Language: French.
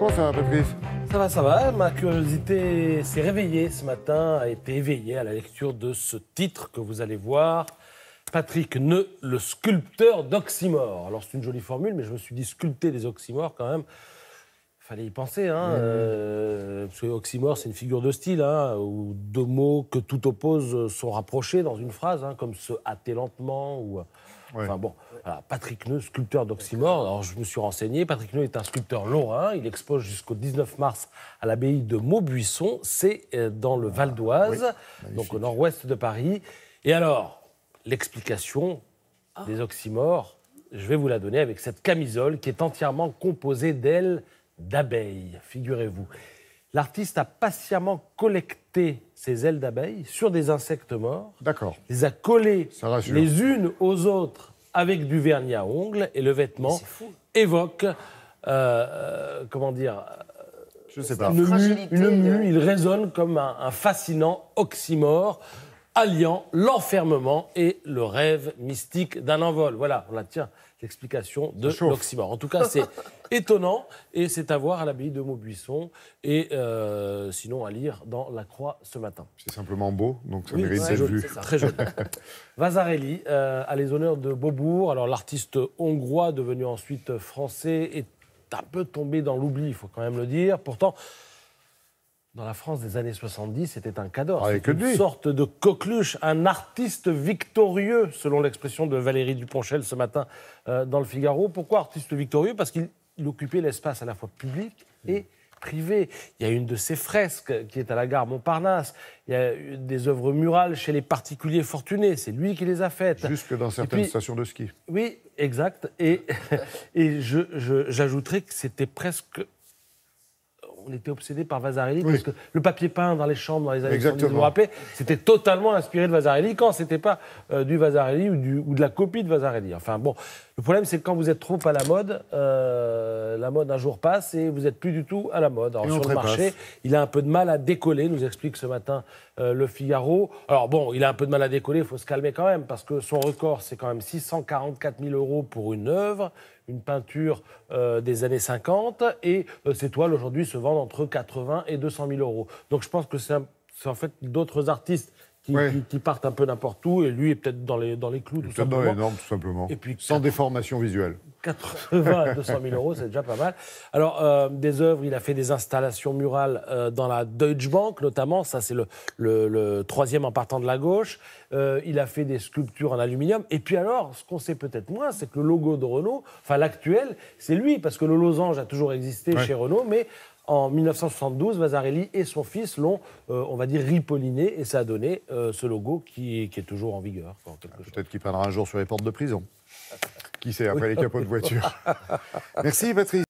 Comment ça va, Patrice? Ça va. Ma curiosité s'est réveillée ce matin, a été éveillée à la lecture de ce titre que vous allez voir. Patrick Neu, le sculpteur d'oxymores. Alors c'est une jolie formule, mais je me suis dit sculpter des oxymores quand même. Fallait y penser, hein. Parce que oxymore, c'est une figure de style, hein, où deux mots que tout oppose sont rapprochés dans une phrase, hein, comme se hâter lentement ou. Ouais. Enfin bon, voilà, Patrick Neu, sculpteur d'oxymore. Alors je me suis renseigné. Patrick Neu est un sculpteur lorrain. Il expose jusqu'au 19 mars à l'abbaye de Maubuisson. C'est dans le Val d'Oise, donc au nord-ouest de Paris. Et alors, l'explication des oxymores, je vais vous la donner avec cette camisole qui est entièrement composée d'ailes d'abeilles, figurez-vous. L'artiste a patiemment collecté ces ailes d'abeilles sur des insectes morts. D'accord. Les a collées Ça rassure. les unes aux autres avec du vernis à ongles et le vêtement évoque, comment dire, Je sais pas. une mue, il résonne comme un fascinant oxymore alliant l'enfermement et le rêve mystique d'un envol. Voilà, on la tient, l'explication de l'oxymore. En tout cas, c'est étonnant et c'est à voir à l'abbaye de Maubuisson et sinon à lire dans La Croix ce matin. C'est simplement beau, donc ça Oui, mérite c'est d'être joli, vu. c'est ça. Très joli. Vasarely a les honneurs de Beaubourg. Alors l'artiste hongrois, devenu ensuite français, est un peu tombé dans l'oubli, il faut quand même le dire. Pourtant, dans la France des années 70, c'était un cador. C'était une sorte de coqueluche, un artiste victorieux, selon l'expression de Valérie Duponchel ce matin dans le Figaro. Pourquoi artiste victorieux? Parce qu'il occupait l'espace à la fois public et privé. Il y a une de ses fresques qui est à la gare Montparnasse. Il y a des œuvres murales chez les particuliers fortunés. C'est lui qui les a faites. Jusque dans certaines stations de ski. Oui, exact. Et j'ajouterais que c'était presque... On était obsédé par Vasarely parce que le papier peint dans les chambres dans les années 70, vous vous rappelez, c'était totalement inspiré de Vasarely quand c'était pas du Vasarely ou de la copie de Vasarely. Enfin bon, le problème c'est que quand vous êtes trop à la mode un jour passe et vous n'êtes plus du tout à la mode. Alors sur le marché, il a un peu de mal à décoller, nous explique ce matin le Figaro. Alors bon, il a un peu de mal à décoller, il faut se calmer quand même parce que son record c'est quand même 644 000 € pour une œuvre, une peinture des années 50, et ces toiles aujourd'hui se vendent entre 80 et 200 000 €. Donc je pense que c'est en fait d'autres artistes qui partent un peu n'importe où, et lui est peut-être dans les clous, tout simplement. Dans les normes, tout simplement. Et puis, sans déformation visuelle. 80 à 200 000 €, c'est déjà pas mal. Alors, des œuvres, il a fait des installations murales dans la Deutsche Bank, notamment. Ça, c'est le troisième en partant de la gauche. Il a fait des sculptures en aluminium. Et puis alors, ce qu'on sait peut-être moins, c'est que le logo de Renault, enfin l'actuel, c'est lui, parce que le losange a toujours existé chez Renault, mais en 1972, Vasarely et son fils l'ont, on va dire, ripolliné, et ça a donné ce logo qui est toujours en vigueur. Peut-être qu'il peindra un jour sur les portes de prison. Qui sait, après les capots de voiture. Merci, Patrice.